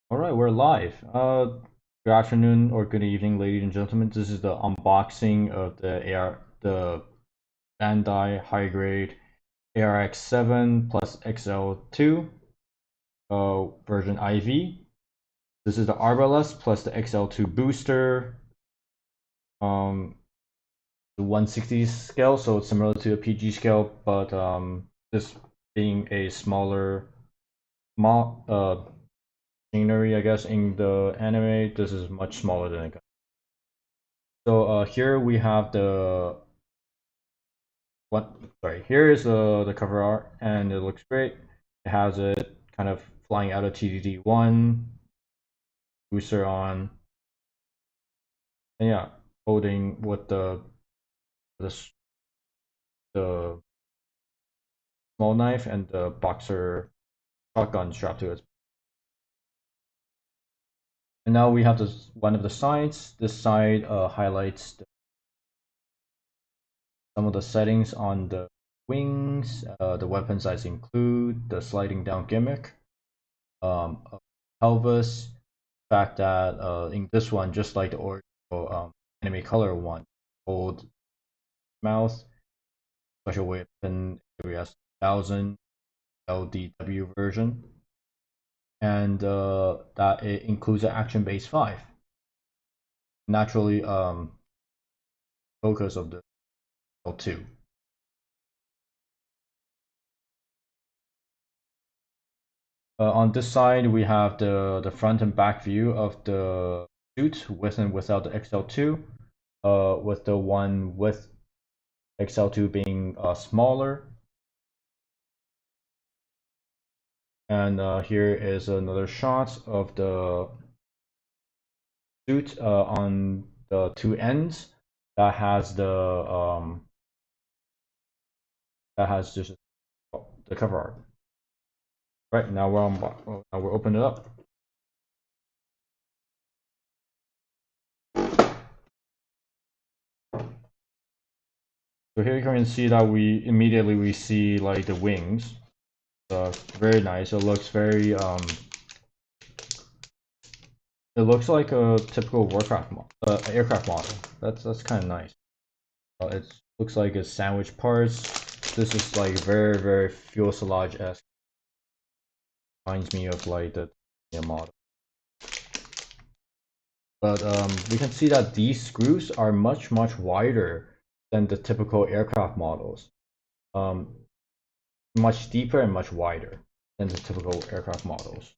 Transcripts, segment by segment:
All right, we're live. Good afternoon or good evening, ladies and gentlemen. This is the unboxing of the Bandai high grade ARX-7 plus XL-2 version IV. This is the Arbalest plus the XL-2 booster. The 160 scale, so it's similar to a PG scale, but this being a smaller machinery, I guess, in the anime, this is much smaller than it. So here we have the what? Sorry, here is the cover art, and it looks great. It has it kind of flying out of TDD1 booster on, and yeah, holding with the the small knife and the boxer shotgun strapped to it. And now we have this one of the sides. This side highlights some of the settings on the wings. The weapon size include the sliding down gimmick, pelvis. The fact that in this one, just like the original anime color one, hold mouth, special weapon ARX 1000 LDW version, and that it includes an action base 5. Naturally, focus of the L2. On this side, we have the front and back view of the suit with and without the XL2, with the one with XL2 being smaller. And here is another shot of the suit on the two ends that has just the cover art. Right now we're opening it up. So here you can see that we immediately see like the wings. Very nice. It looks very it looks like a typical aircraft model. That's kind of nice. It looks like it's sandwich parts. This is like very fuselage-esque. Reminds me of like the model. But we can see that these screws are much wider than the typical aircraft models. Um, much deeper and much wider than the typical aircraft models.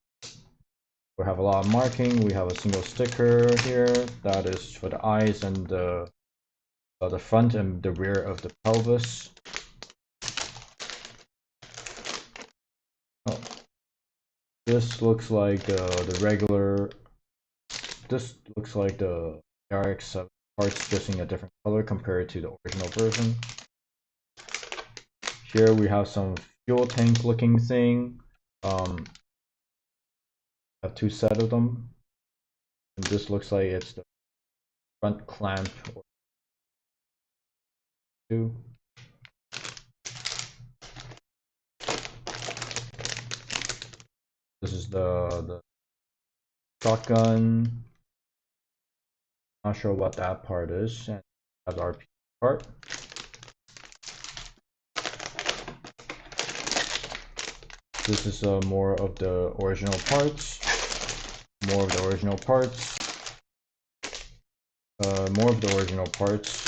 We have a lot of marking. We have a single sticker here that is for the eyes and the front and the rear of the pelvis. Oh, this looks like the regular. This looks like the ARX-7 parts, just in a different color compared to the original version. Here we have some fuel tank looking thing. I have two set of them. And this looks like it's the front clamp or two. This is the shotgun. Not sure what that part is. And that's our part. This is more of the original parts. More of the original parts. More of the original parts.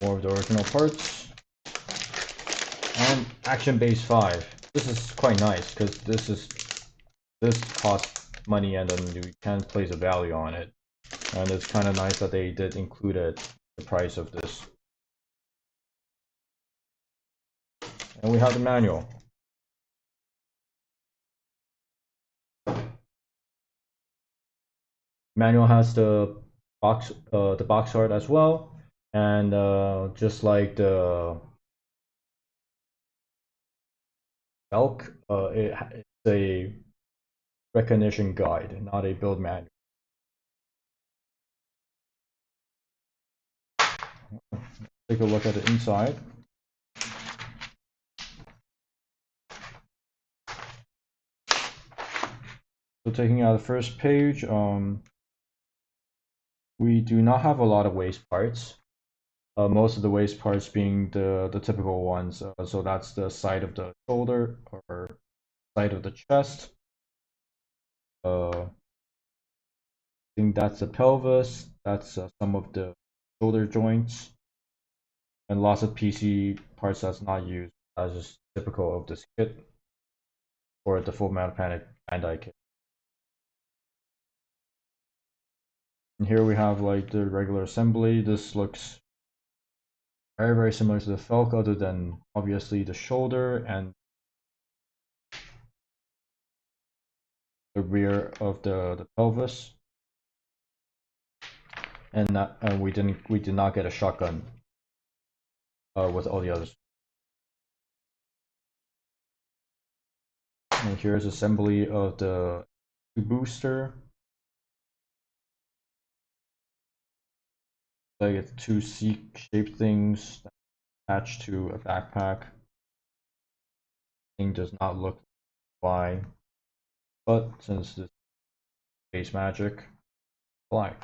More of the original parts. And Action Base 5. This is quite nice because this costs money and then you can place a value on it. And it's kind of nice that they did include it, the price of this. And we have the manual. Manual has the box art as well, and just like the elk, it's a recognition guide, not a build manual. Take a look at the inside. So taking out the first page, we do not have a lot of waist parts. Most of the waist parts being the typical ones. So that's the side of the shoulder or side of the chest. I think that's the pelvis. That's some of the shoulder joints, and lots of PC parts that's not used. That's just typical of this kit or the full metal Bandai kit. And here we have like the regular assembly. This looks very similar to the Felk, other than obviously the shoulder and the rear of the pelvis. And we did not get a shotgun with all the others. And here's assembly of the booster. Like it's two C-shaped things attached to a backpack. Thing does not look fly, but since this is space magic, fly.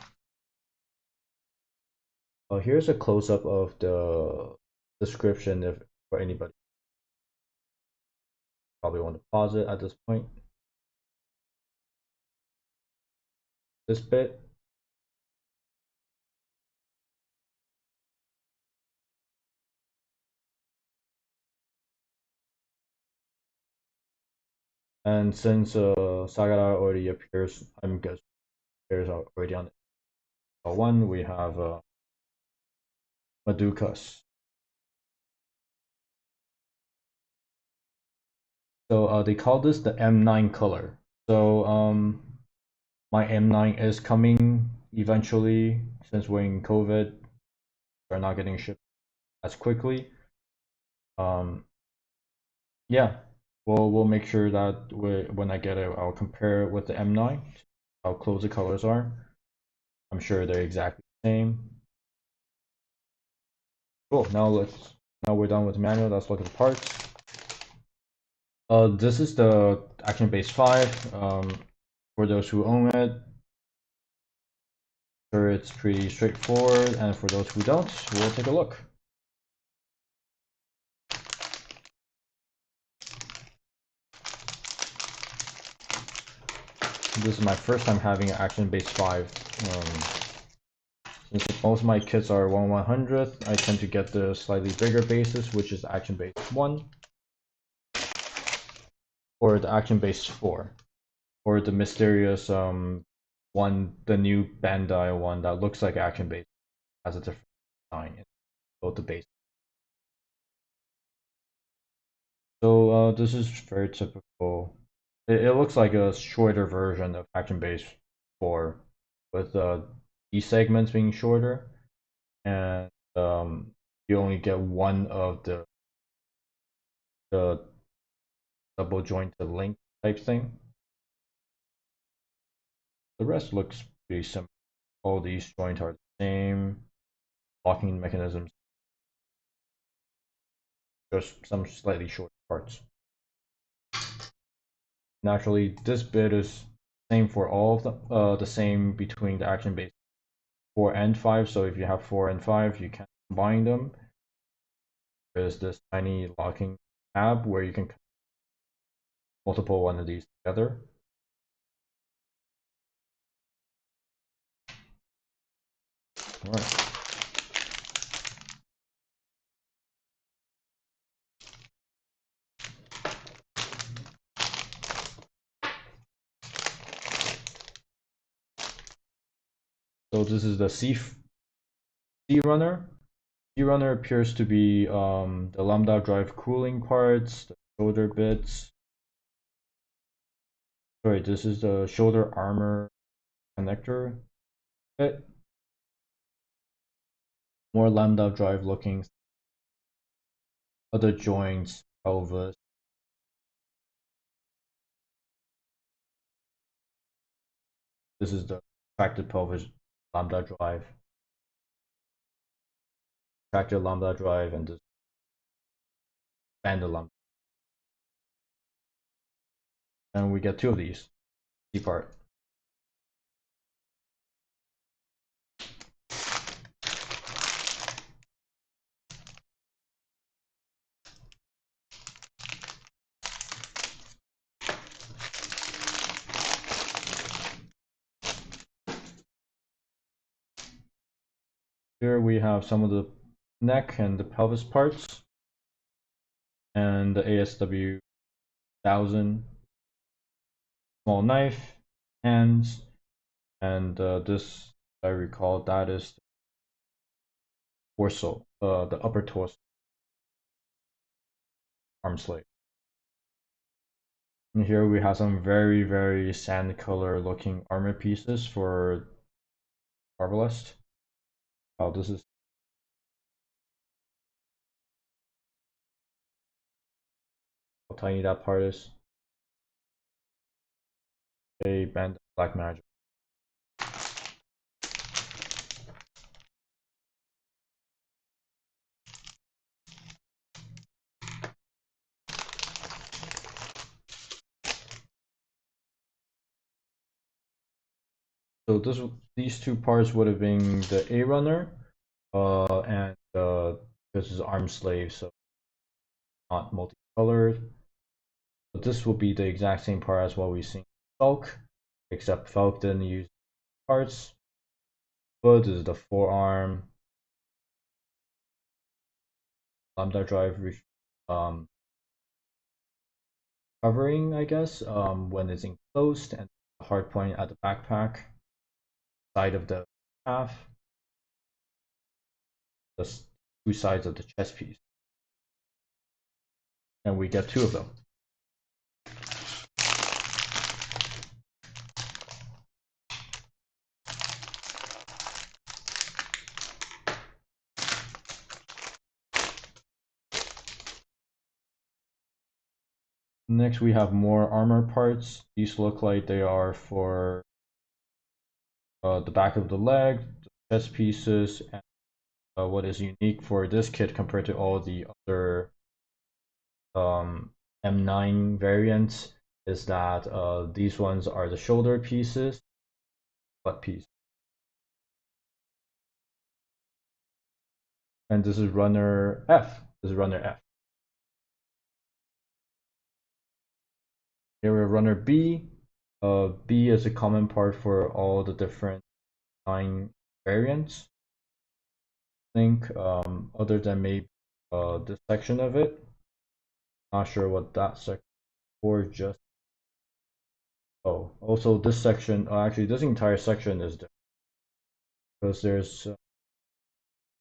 Here's a close-up of the description if for anybody probably want to pause it at this point. This bit. And since Sagara already appears, I'm guessing appears already on one, we have Madukas. So they call this the M9 color. So my M9 is coming eventually since we're in COVID. They're not getting shipped as quickly. Yeah, we'll make sure that when I get it, I'll compare it with the M9, how close the colors are. I'm sure they're exactly the same. Cool. Now we're done with the manual. Let's look at the parts. This is the Action Base 5. For those who own it, sure it's pretty straightforward, and for those who don't, we'll take a look. This is my first time having an Action Base 5. Since most of my kits are 1/100th, I tend to get the slightly bigger bases, which is Action Base 1, or the Action Base 4, or the mysterious one, the new Bandai one that looks like Action Base, has a different design in both the base. So this is very typical. It looks like a shorter version of Action Base 4, with these segments being shorter, and you only get one of the double jointed link type thing. The rest looks pretty similar. All these joints are the same. Locking mechanisms, just some slightly short parts. Naturally, this bit is same for all of them. The same between the Action Base 4 and 5. So if you have 4 and 5, you can combine them. There's this tiny locking tab where you can multiple one of these together. All right. So this is the C runner. C runner appears to be the lambda drive cooling parts, the shoulder bits. Sorry, this is the shoulder armor connector bit. More lambda drive looking. Other joints, pelvis. This is the tracted pelvis lambda drive. Tracted lambda drive and this banded lambda. And we get two of these. C part. Here we have some of the neck and the pelvis parts, and the ASW 1000 small knife, hands, and this, I recall, that is the torso, the upper torso arm sleeve. And here we have some very sand color looking armor pieces for Arbalest. Oh, this is how tiny that part is. A band black magic. So these two parts would have been the A runner, and this is arm slave, so not multicolored. But this will be the exact same part as what we see in Falk, except Falk didn't use parts. But this is the forearm, lambda drive covering, I guess, when it's enclosed, and the hard point at the backpack side of the calf. The two sides of the chest piece, and we get two of them. Next, we have more armor parts. These look like they are for the back of the leg, the chest pieces, and what is unique for this kit compared to all the other M9 variants is that these ones are the shoulder pieces, butt piece. And this is runner F. This is runner F. Here we have runner B. B is a common part for all the different 9 variants. I think other than maybe this section of it. Not sure what that section for just. Oh, also this section, actually this entire section is different. Because there's,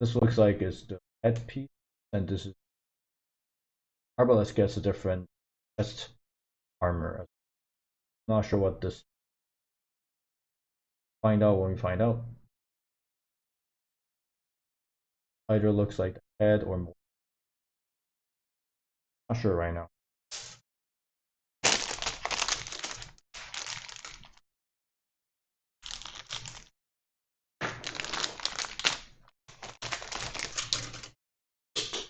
this looks like it's the head piece, and this is, Arbalest gets a different chest armor. Not sure what this, find out when we find out. Either looks like the head or more. Not sure right now.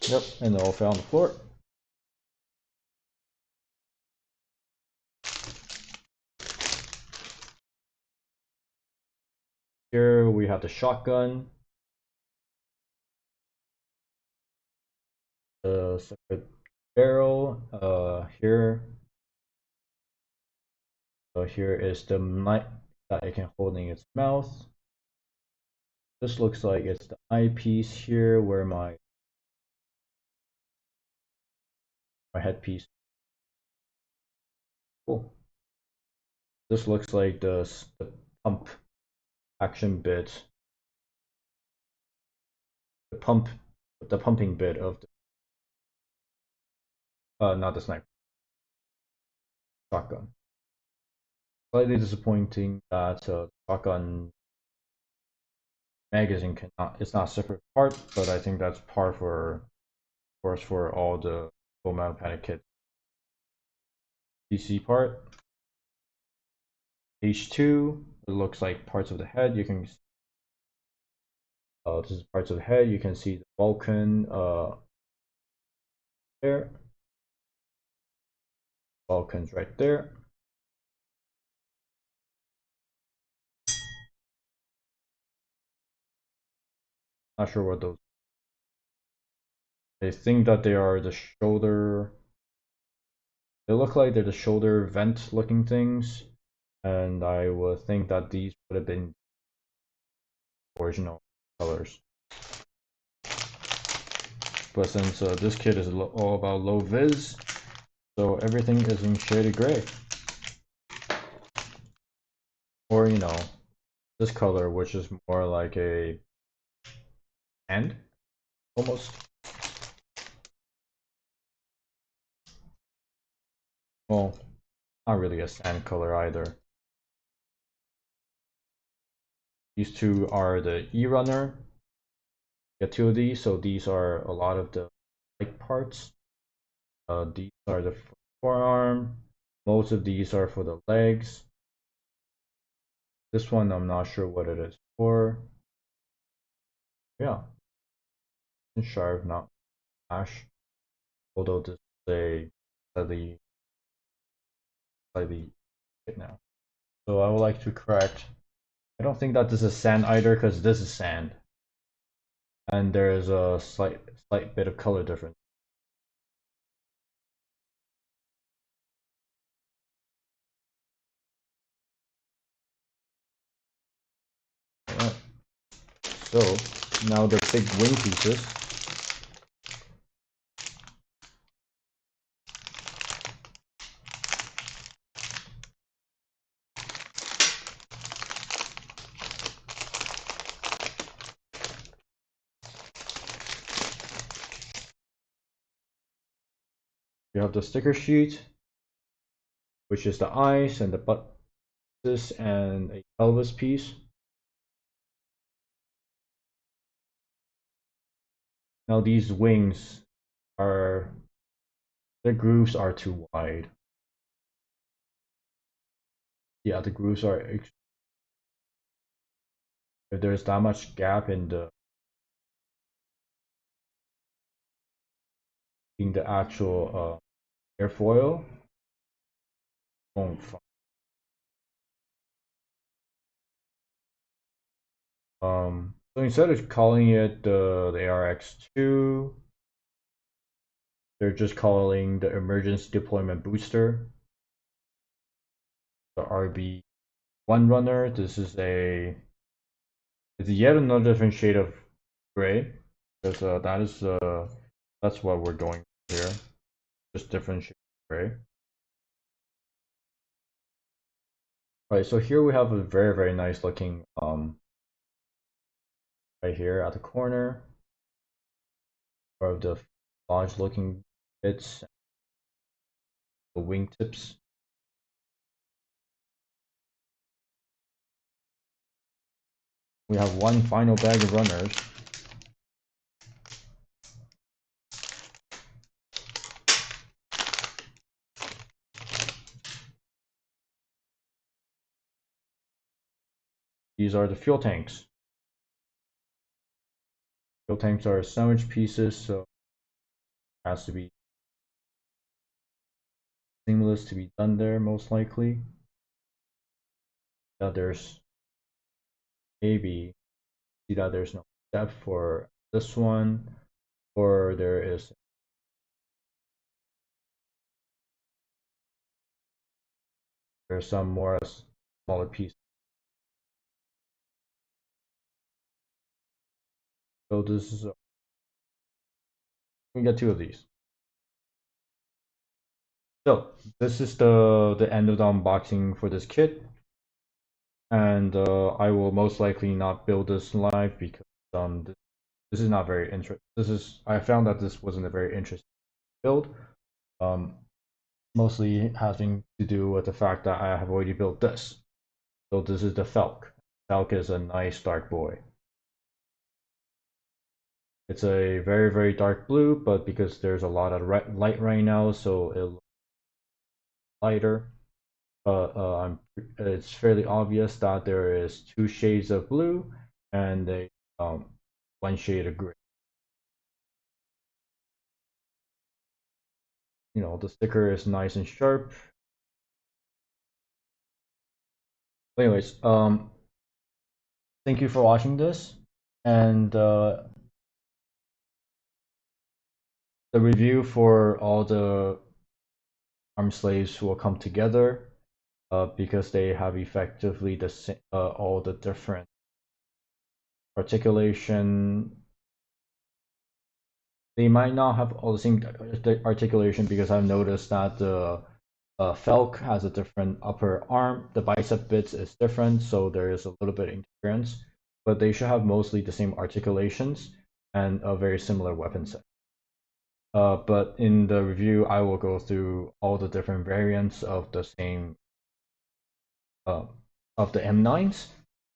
Yep, and it all fell on the floor. Here we have the shotgun, the separate barrel. Here here is the knife that it can hold in its mouth. This looks like it's the eyepiece here, where my headpiece. Cool. This looks like the pump action bit, the pumping bit of the not the sniper, shotgun. Slightly disappointing that shotgun magazine it's not a separate part, but I think that's par for course for all the full metal panic kit. PC part. H2, it looks like parts of the head. You can this is parts of the head. You can see the Vulcan there. Vulcan's right there. Not sure what those. I think that they are the shoulder. They look like they're the shoulder vent looking things, and I would think that these would have been original colors. But since this kit is all about low vis, so everything is in shaded gray. Or, this color, which is more like a sand, almost. Well, not really a sand color either. These two are the E-Runner. Get two of these, so these are a lot of the leg parts. These are the forearm. Most of these are for the legs. This one I'm not sure what it is for. Yeah, sharp, not flash. Although this is a slightly hit now. So I would like to correct. I don't think that this is sand either, because this is sand, and there is a slight bit of color difference. Alright. So now the big wing pieces. You have the sticker sheet, which is the eyes and the buttons and a pelvis piece. Now these wings are, the grooves are too wide. Yeah, the grooves are, if there's that much gap in the actual airfoil, won't. So instead of calling it the ARX-2, they're just calling the emergency deployment booster the RB1 runner. This is it's yet another different shade of gray, because that's what we're going here, just different shade of gray. Right, so here we have a very nice looking right here at the corner of the large looking bits, the wingtips. We have one final bag of runners. These are the fuel tanks. Fuel tanks are sandwich pieces, so it has to be seamless to be done there, most likely. Now there's maybe see that there's no step for this one, or there's some more smaller pieces. So this is we get two of these. So this is the end of the unboxing for this kit, and I will most likely not build this live because this is not very interesting. I found that this wasn't a very interesting build. Mostly having to do with the fact that I have already built this. So this is the Felk. Felk is a nice dark boy. It's a very dark blue, but because there's a lot of light right now, so it looks lighter. It's fairly obvious that there is two shades of blue and one shade of gray. The sticker is nice and sharp. Anyways, thank you for watching this. And the review for all the arm slaves will come together because they have effectively all the different articulation. They might not have all the same articulation because I've noticed that the Felk has a different upper arm. The bicep bits is different, so there is a little bit of interference. But they should have mostly the same articulations and a very similar weapon set. But in the review, I will go through all the different variants of the same uh, of the M9s.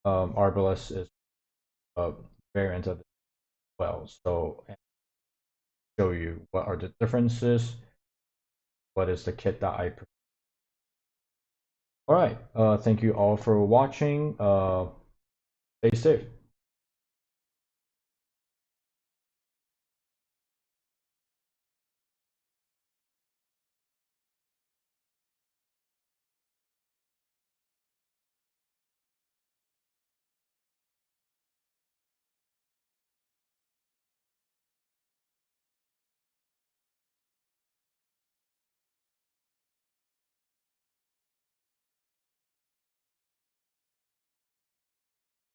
Arbalest is a variant of it as well. So show you what are the differences, what is the kit that I prefer. All right. Thank you all for watching. Stay safe.